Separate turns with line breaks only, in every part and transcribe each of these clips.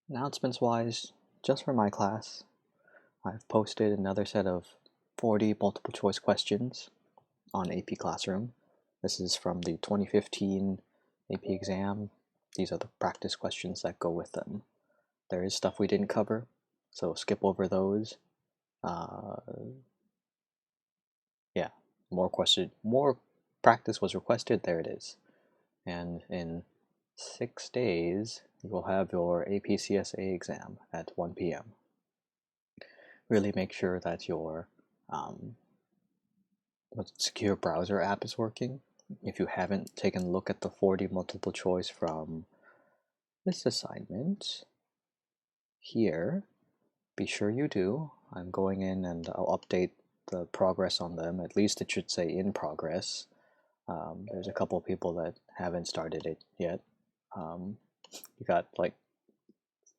Announcements-wise, just for my class, I've posted another set of 40 multiple choice questions on AP Classroom. This is from the 2015 AP exam. These are the practice questions that go with them. There is stuff we didn't cover, so skip over those. Yeah, more practice was requested, there it is. And in 6 days, you will have your AP CSA exam at 1 p.m. Really make sure that your secure browser app is working. If you haven't taken a look at the 40 multiple choice from this assignment here, be sure you do. I'm going in and I'll update the progress on them. At least it should say in progress. There's a couple people that haven't started it yet. You got like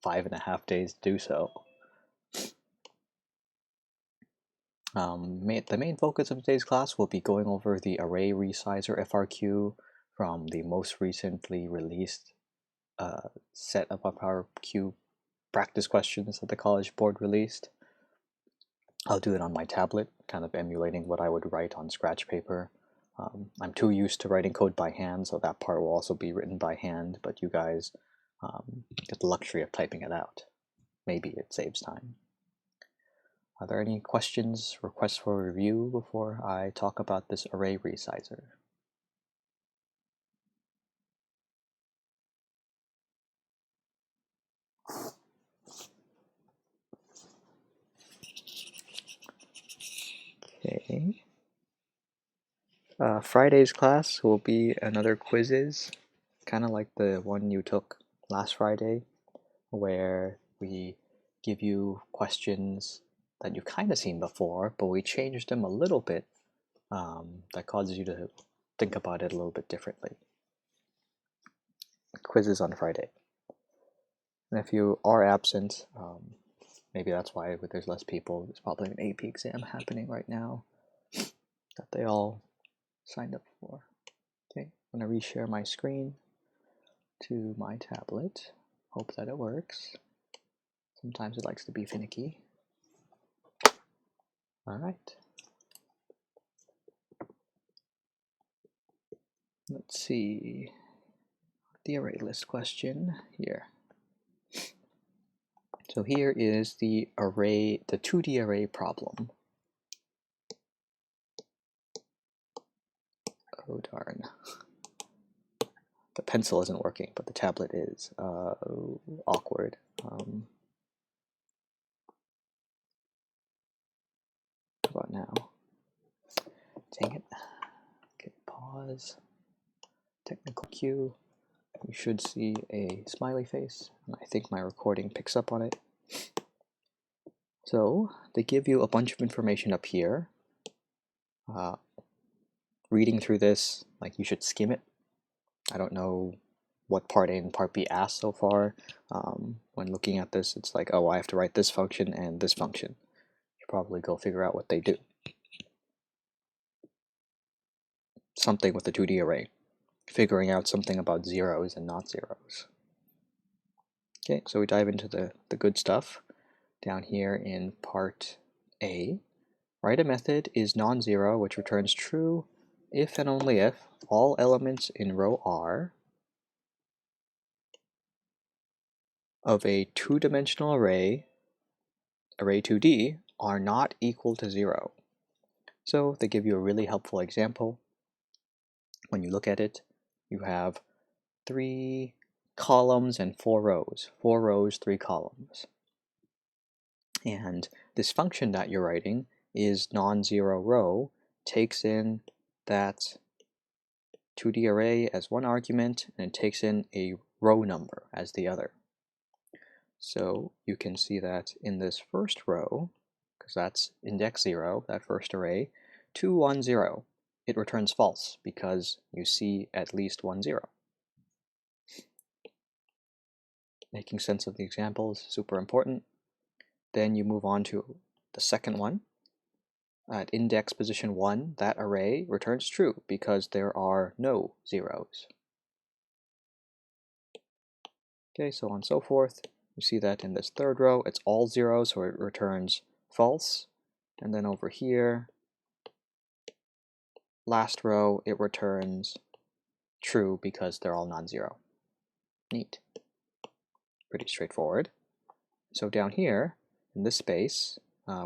5.5 days to do so. The main focus of today's class will be going over the ArrayResizer FRQ from the most recently released set of FRQ practice questions that the College Board released. I'll do it on my tablet, kind of emulating what I would write on scratch paper. I'm too used to writing code by hand, so that part will also be written by hand, but you guys get the luxury of typing it out. Maybe it saves time. Are there any questions, requests for review before I talk about this ArrayResizer? Okay. Friday's class will be another quizzes, kind of like the one you took last Friday, where we give you questions that you've kind of seen before, but we changed them a little bit that causes you to think about it a little bit differently. Quizzes on Friday. And if you are absent, maybe that's why there's less people. There's probably an AP exam happening right now that they all signed up for. Okay, I'm going to reshare my screen to my tablet. Hope that it works. Sometimes it likes to be finicky. All right. Let's see the array list question here. So here is the 2D array problem. Oh darn. The pencil isn't working, but the tablet is. Awkward. How about now? Dang it. Okay, pause. Technical cue. You should see a smiley face, and I think my recording picks up on it. So they give you a bunch of information up here. Reading through this, like, you should skim it. I don't know what part A and part B asked so far. When looking at this, it's like, oh, I have to write this function and this function. You probably go figure out what they do. Something with the 2D array. Figuring out something about zeros and not zeros. Okay, so we dive into the good stuff. Down here in part A, write a method is non-zero which returns true if and only if all elements in row R of a two-dimensional array 2D, are not equal to 0. So they give you a really helpful example. When you look at it, you have 3 columns and 4 rows. 4 rows, 3 columns. And this function that you're writing is non-zero row, takes in that 2D array as one argument, and it takes in a row number as the other. So you can see that in this first row, because that's index 0, that first array, 2, 1, 0, it returns false because you see at least 1, 0. Making sense of the examples, super important. Then you move on to the second one. At index position 1, that array returns true because there are no zeros. Okay, so on so forth. You see that in this third row, it's all 0, so it returns false. And then over here, last row, it returns true because they're all non-zero. Neat. Pretty straightforward. So down here, in this space,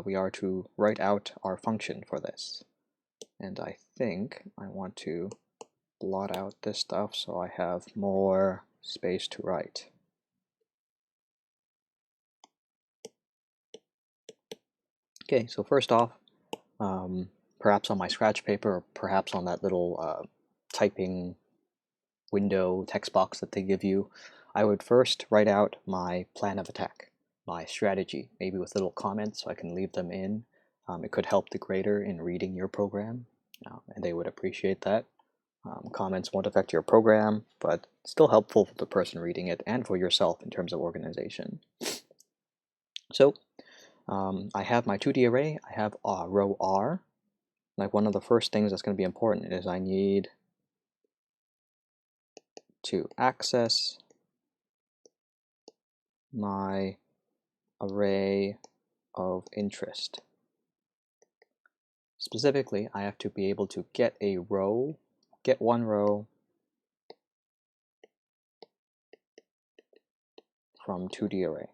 we are to write out our function for this. And I think I want to blot out this stuff so I have more space to write. Okay, so first off, perhaps on my scratch paper, or perhaps on that little typing window text box that they give you, I would first write out my plan of attack, my strategy, maybe with little comments so I can leave them in. It could help the grader in reading your program, and they would appreciate that. Comments won't affect your program, but still helpful for the person reading it and for yourself in terms of organization. So I have my 2D array, I have row R. Like one of the first things that's going to be important is I need to access my array of interest. Specifically, I have to be able to get a row, get one row from 2D array.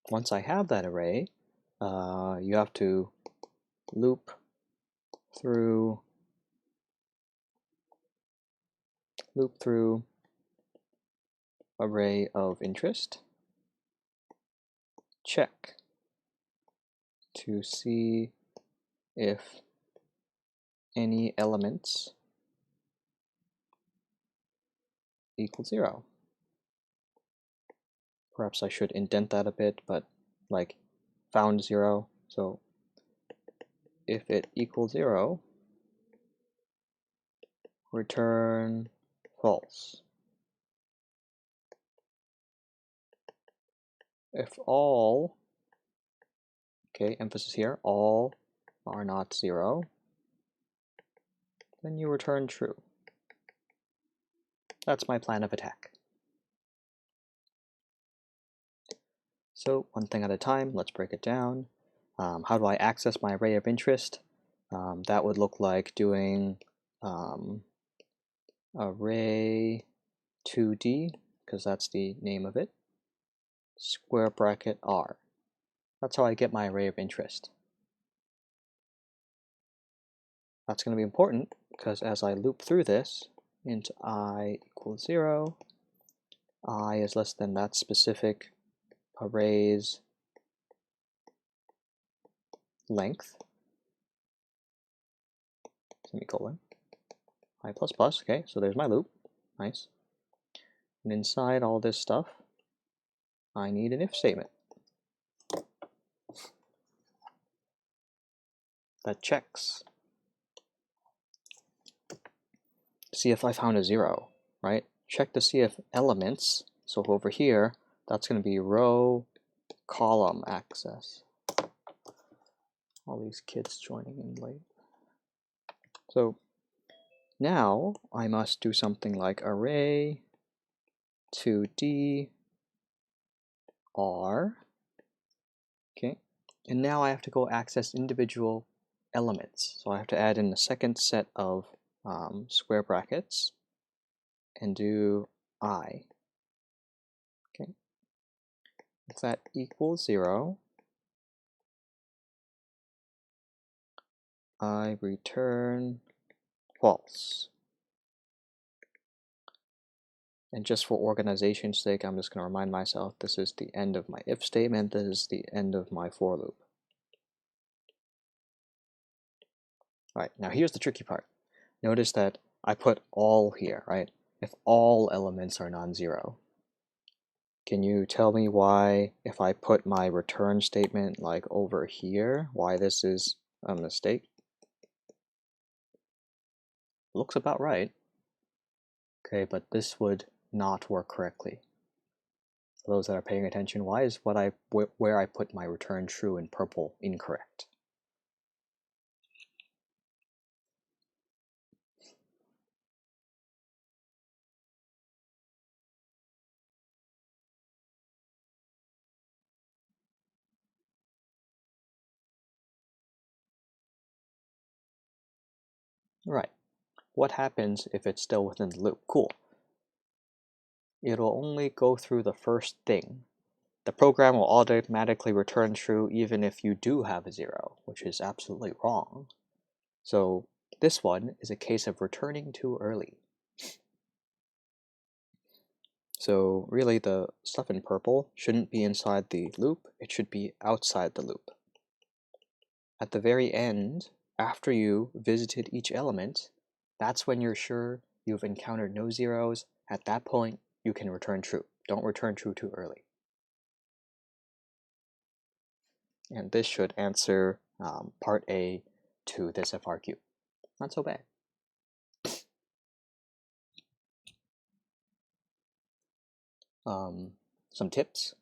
Once I have that array, you have to loop through array of interest, check to see if any elements equal 0. Perhaps I should indent that a bit, but like found 0. So if it equals 0, return false. If all, okay, emphasis here, all are not 0, then you return true. That's my plan of attack. So one thing at a time, let's break it down. How do I access my array of interest? That would look like doing array 2D, because that's the name of it, square bracket R. That's how I get my array of interest. That's going to be important because as I loop through this into I equals 0, I is less than that specific array's length, semicolon, I plus plus, okay, so there's my loop, nice. And inside all this stuff, I need an if statement that checks to see if I found a 0, right? Check to see if elements, so over here, that's going to be row column access. All these kids joining in late. So now I must do something like array 2D R, okay, and now I have to go access individual elements. So I have to add in a second set of square brackets and do I. Okay, if that equals 0, I return false. And just for organization's sake, I'm just going to remind myself this is the end of my if statement, this is the end of my for loop. All right, now here's the tricky part. Notice that I put all here, right? If all elements are non-zero. Can you tell me why, if I put my return statement like over here, why this is a mistake? Looks about right. Okay, but this would not work correctly. For those that are paying attention, why is where I put my return true in purple incorrect? Right. What happens if it's still within the loop? Cool. It'll only go through the first thing. The program will automatically return true even if you do have a 0, which is absolutely wrong. So this one is a case of returning too early. So really the stuff in purple shouldn't be inside the loop, it should be outside the loop. At the very end, after you visited each element, that's when you're sure you've encountered no zeros. At that point, you can return true. Don't return true too early. And this should answer part A to this FRQ. Not so bad. Some tips.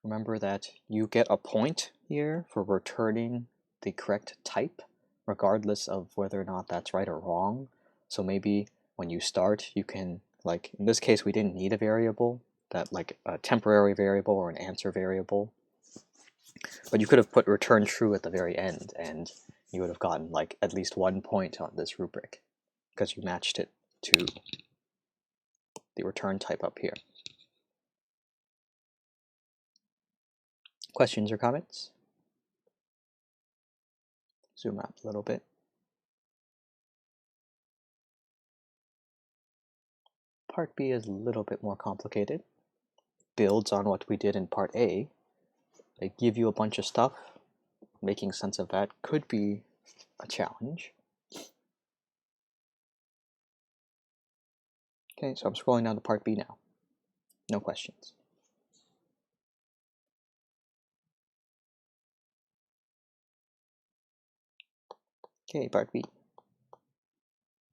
Remember that you get a point here for returning the correct type, regardless of whether or not that's right or wrong. So maybe when you start, you can, like in this case, we didn't need a variable, that like a temporary variable or an answer variable. But you could have put return true at the very end, and you would have gotten like at least 1 point on this rubric, because you matched it to the return type up here. Questions or comments? Zoom out a little bit. Part B is a little bit more complicated. Builds on what we did in part A. They give you a bunch of stuff. Making sense of that could be a challenge. Okay, so I'm scrolling down to part B now. No questions. Okay, part B.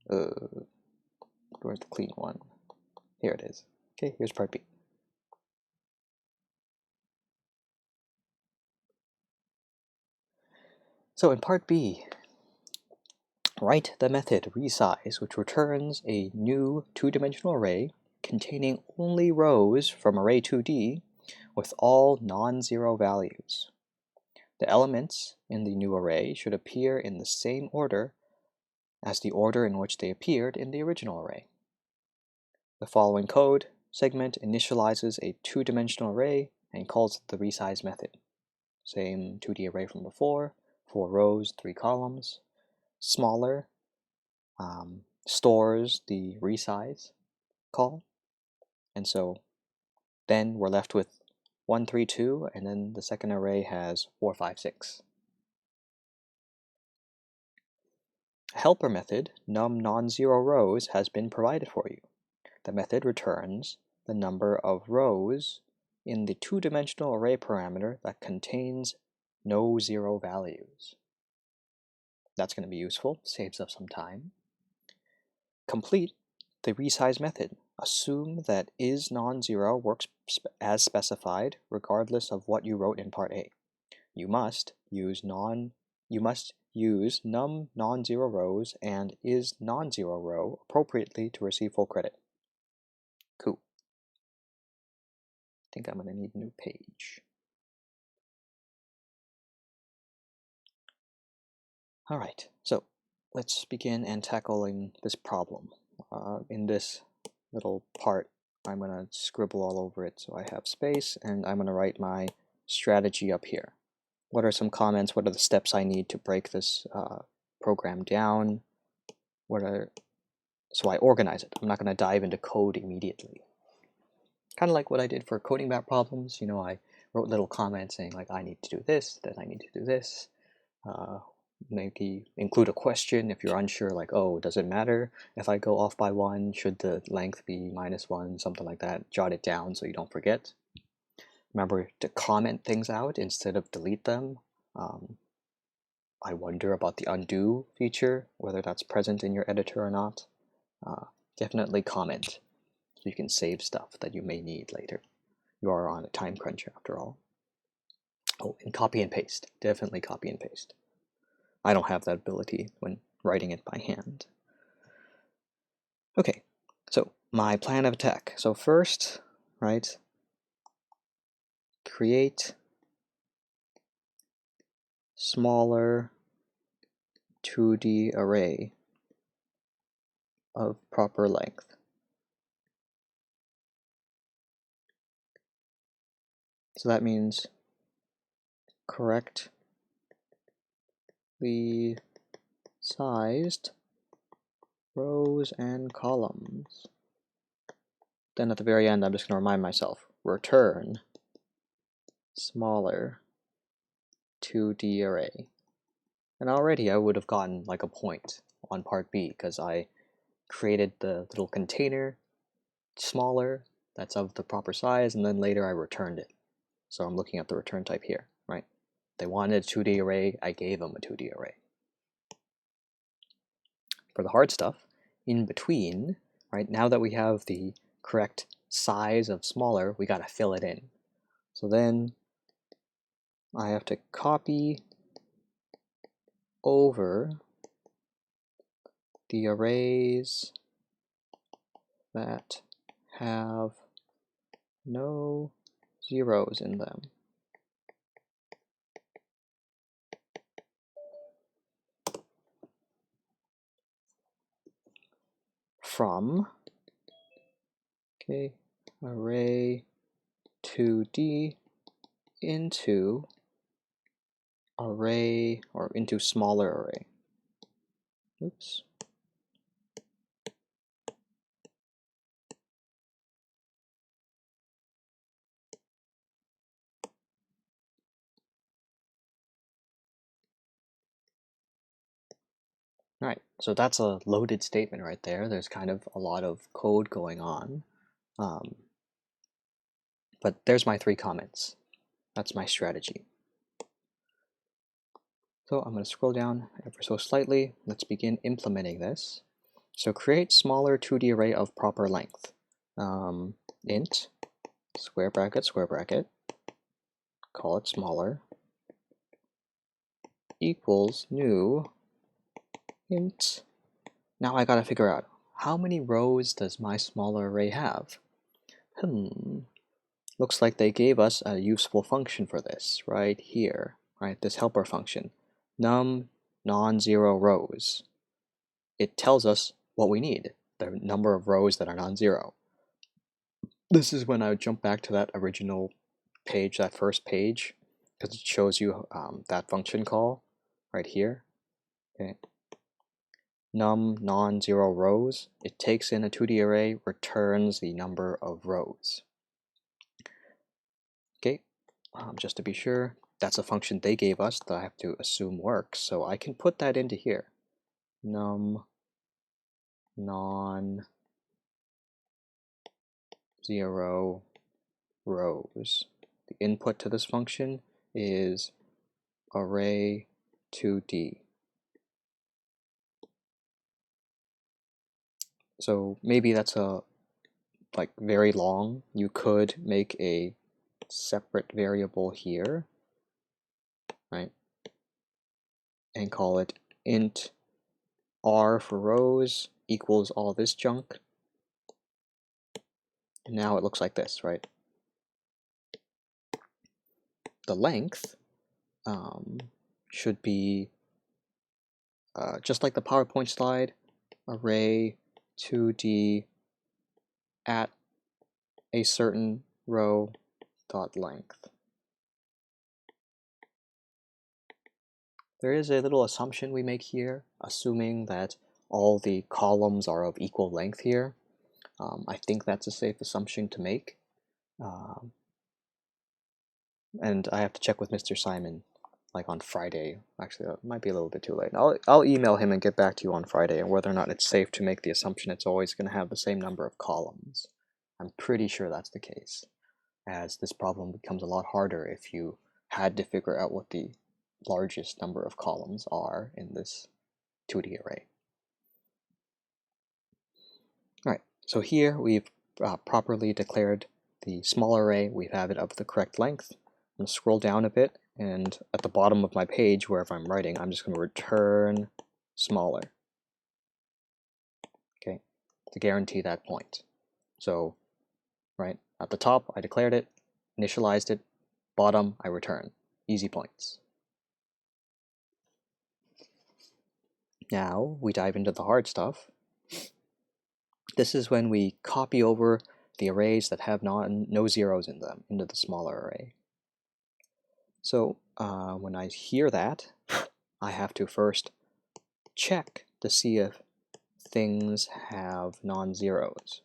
Where's the clean one? Here it is. Okay, here's part B. So in part B, write the method resize, which returns a new two-dimensional array containing only rows from array 2D with all non-zero values. The elements in the new array should appear in the same order as the order in which they appeared in the original array. The following code segment initializes a two-dimensional array and calls it the resize method. Same 2D array from before, 4 rows, 3 columns. Smaller stores the resize call, and so then we're left with 1, 3, 2, and then the second array has 4, 5, 6. A helper method, num non-zero rows, has been provided for you. The method returns the number of rows in the two-dimensional array parameter that contains no zero values. That's going to be useful, saves us some time. Complete the resize method. Assume that is non-zero works as specified regardless of what you wrote in part A. You must use num non-zero rows and is non-zero row appropriately to receive full credit. Cool. I think I'm going to need a new page. All right, so let's begin and tackling this problem. In this little part, I'm going to scribble all over it so I have space, and I'm going to write my strategy up here. What are some comments? What are the steps I need to break this program down? So I organize it. I'm not going to dive into code immediately. Kind of like what I did for coding map problems. You know, I wrote little comments saying like, I need to do this, then I need to do this. Maybe include a question if you're unsure, like, oh, does it matter if I go off by 1? Should the length be -1? Something like that. Jot it down so you don't forget. Remember to comment things out instead of delete them. I wonder about the undo feature, whether that's present in your editor or not. Definitely comment so you can save stuff that you may need later. You are on a time crunch after all. Oh, and copy and paste. Definitely copy and paste. I don't have that ability when writing it by hand. Okay, so my plan of attack. So first, right, create smaller 2D array of proper length. So that means correctly sized rows and columns. Then at the very end, I'm just going to remind myself, return smaller 2D array. And already I would have gotten like a point on part B because I created the little container smaller that's of the proper size, and then later I returned it. So I'm looking at the return type here, right? They wanted a 2D array, I gave them a 2D array. For the hard stuff, in between, right, now that we have the correct size of smaller, we got to fill it in. So then I have to copy over the arrays that have no zeros in them. From array 2D into array, or into smaller array. Oops. All right, so that's a loaded statement right there. There's kind of a lot of code going on. But there's my 3 comments. That's my strategy. So I'm going to scroll down ever so slightly. Let's begin implementing this. So create smaller 2D array of proper length. Int square bracket, call it smaller, equals new int. Now I gotta figure out, how many rows does my smaller array have? Looks like they gave us a useful function for this right here, right? This helper function, num non-zero rows. It tells us what we need, the number of rows that are non-zero. This is when I would jump back to that original page, that first page, because it shows you that function call right here. Okay. Num non-zero rows, it takes in a 2D array, returns the number of rows. Okay, just to be sure, that's a function they gave us that I have to assume works, so I can put that into here. Num non-zero rows. The input to this function is array 2D. So maybe that's like very long. You could make a separate variable here, right? And call it int r for rows equals all this junk. And now it looks like this, right? The length should be just like the PowerPoint slide, array 2D at a certain row dot length. There is a little assumption we make here, assuming that all the columns are of equal length here. I think that's a safe assumption to make. And I have to check with Mr. Simon like on Friday. Actually, that might be a little bit too late. I'll email him and get back to you on Friday on whether or not it's safe to make the assumption it's always going to have the same number of columns. I'm pretty sure that's the case, as this problem becomes a lot harder if you had to figure out what the largest number of columns are in this 2D array. All right, so here we've properly declared the small array. We have it of the correct length. I'm going to scroll down a bit, and at the bottom of my page, wherever I'm writing, I'm just going to return smaller, okay, to guarantee that point. So, right, at the top, I declared it, initialized it, bottom, I return. Easy points. Now, we dive into the hard stuff. This is when we copy over the arrays that have no zeros in them into the smaller array. So when I hear that, I have to first check to see if things have non-zeros.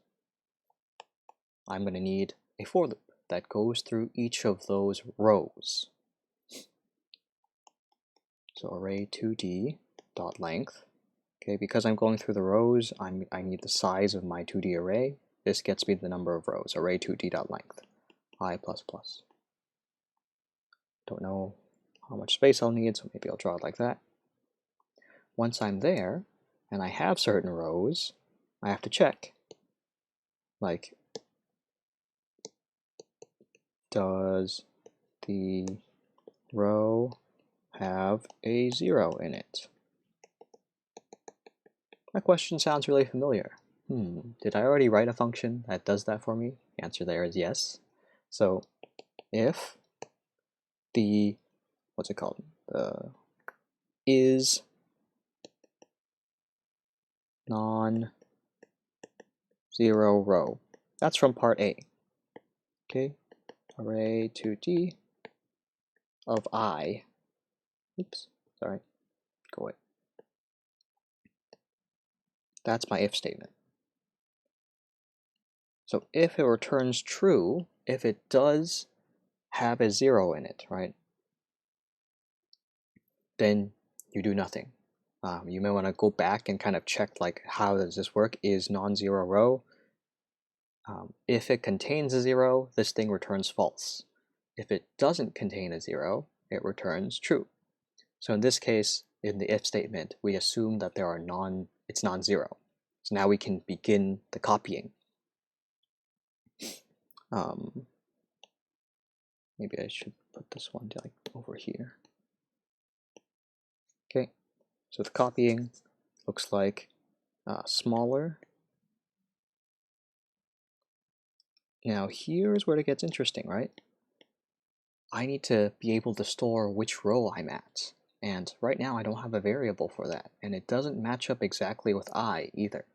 I'm going to need a for loop that goes through each of those rows. So array2d dot length. Okay, because I'm going through the rows, I need the size of my 2D array. This gets me the number of rows, array2d dot length, I++. Don't know how much space I'll need, so maybe I'll draw it like that. Once I'm there, and I have certain rows, I have to check, like, does the row have a 0 in it? That question sounds really familiar. Did I already write a function that does that for me? The answer there is yes. So if the, what's it called? Is non-zero row. That's from part A. Okay, array2d of I. Oops, sorry, go away. That's my if statement. So if it returns true, if it does have a 0 in it, right, then you do nothing. You may want to go back and kind of check, like, how does this work? Is non-zero row? If it contains a 0, this thing returns false. If it doesn't contain a 0, it returns true. So in this case, in the if statement, we assume that it's non-zero. So now we can begin the copying. Maybe I should put this one like over here. Okay, so the copying looks like smaller. Now here's where it gets interesting, right? I need to be able to store which row I'm at. And right now I don't have a variable for that, and it doesn't match up exactly with I either.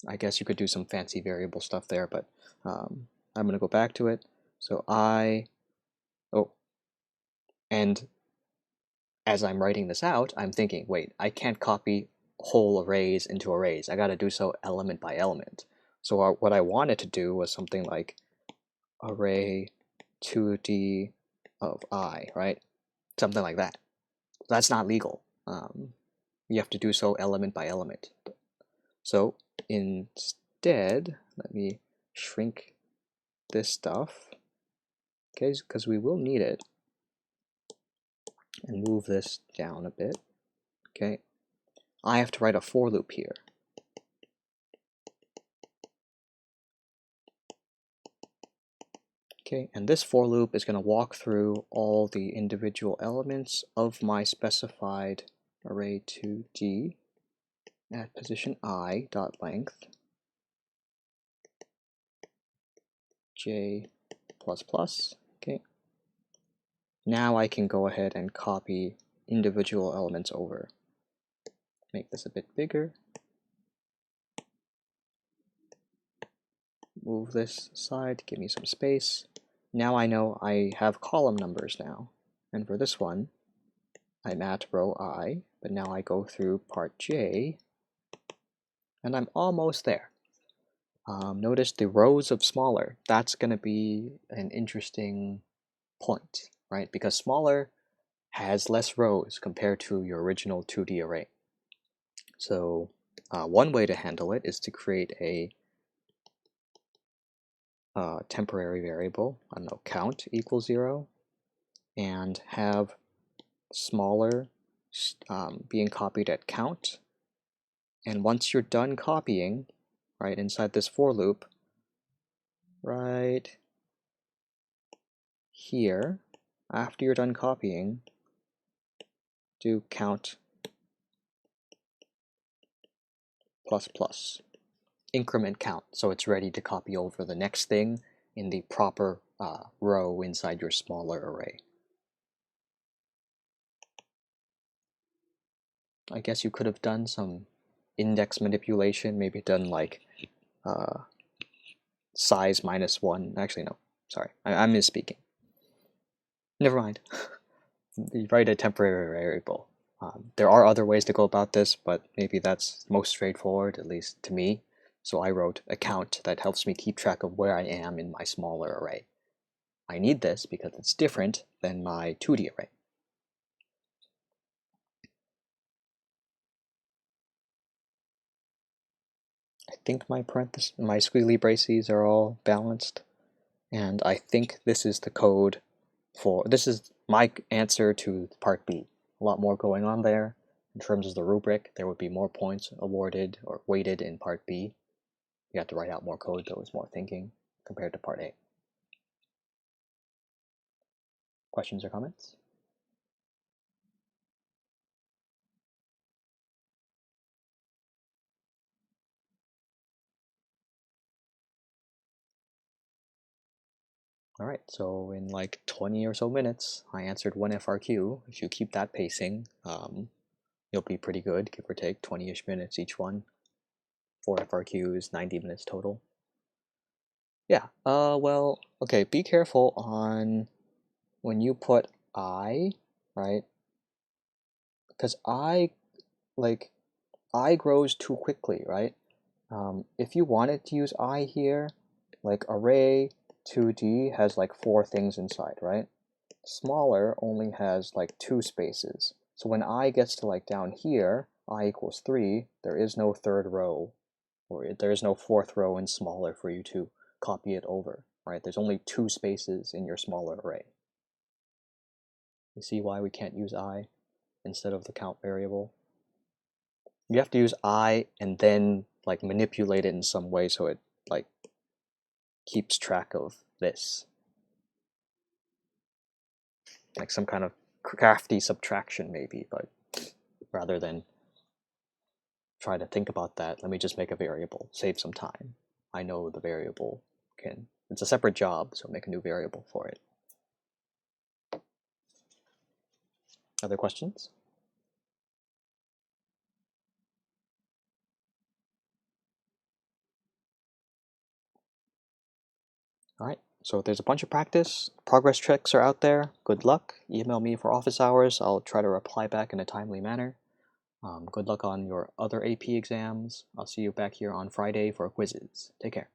I guess you could do some fancy variable stuff there, but I'm going to go back to it. So and as I'm writing this out, I'm thinking, wait, I can't copy whole arrays into arrays. I got to do so element by element. So what I wanted to do was something like array2d of I, right? Something like that. That's not legal. You have to do so element by element. So instead, let me shrink this stuff, okay, because we will need it, and move this down a bit. Okay, I have to write a for loop here. Okay, and this for loop is going to walk through all the individual elements of my specified array2d at position I dot length j++. Okay, now I can go ahead and copy individual elements over. Make this a bit bigger. Move this aside, give me some space. Now I know I have column numbers now. And for this one, I'm at row I, but now I go through part J, and I'm almost there. Notice the rows of smaller. That's going to be an interesting point, right? Because smaller has less rows compared to your original 2D array. So one way to handle it is to create a temporary variable, I don't know, count equals 0, and have smaller being copied at count. And once you're done copying, right, inside this for loop, right here, after you're done copying, do count plus plus. Increment count, so it's ready to copy over the next thing in the proper row inside your smaller array. I guess you could have done some index manipulation, maybe done like size -1. Actually, no, sorry, I'm misspeaking. Never mind. You write a temporary variable. There are other ways to go about this, but maybe that's most straightforward, at least to me. So I wrote a count that helps me keep track of where I am in my smaller array. I need this because it's different than my 2D array. I think my squiggly braces are all balanced, and I think this is the code this is my answer to part B. A lot more going on there. In terms of the rubric, there would be more points awarded or weighted in part B. You have to write out more code, though it's more thinking compared to part A. Questions or comments? All right, so in like 20 or so minutes, I answered one FRQ. If you keep that pacing, you'll be pretty good, give or take 20-ish minutes each one. 4 FRQs, 90 minutes total. Yeah, well, okay, be careful on when you put I, right? Because I grows too quickly, right? If you wanted to use I here, like array 2D has like 4 things inside, right? Smaller only has like 2 spaces. So when I gets to like down here, I equals 3, there is no third row, or there is no fourth row in smaller for you to copy it over, right? There's only 2 spaces in your smaller array. You see why we can't use I instead of the count variable? You have to use I and then like manipulate it in some way so it like keeps track of this. Like some kind of crafty subtraction maybe, but rather than try to think about that, let me just make a variable, save some time. I know the variable it's a separate job, so make a new variable for it. Other questions? All right, so there's a bunch of practice. Progress checks are out there. Good luck. Email me for office hours. I'll try to reply back in a timely manner. Good luck on your other AP exams. I'll see you back here on Friday for quizzes. Take care.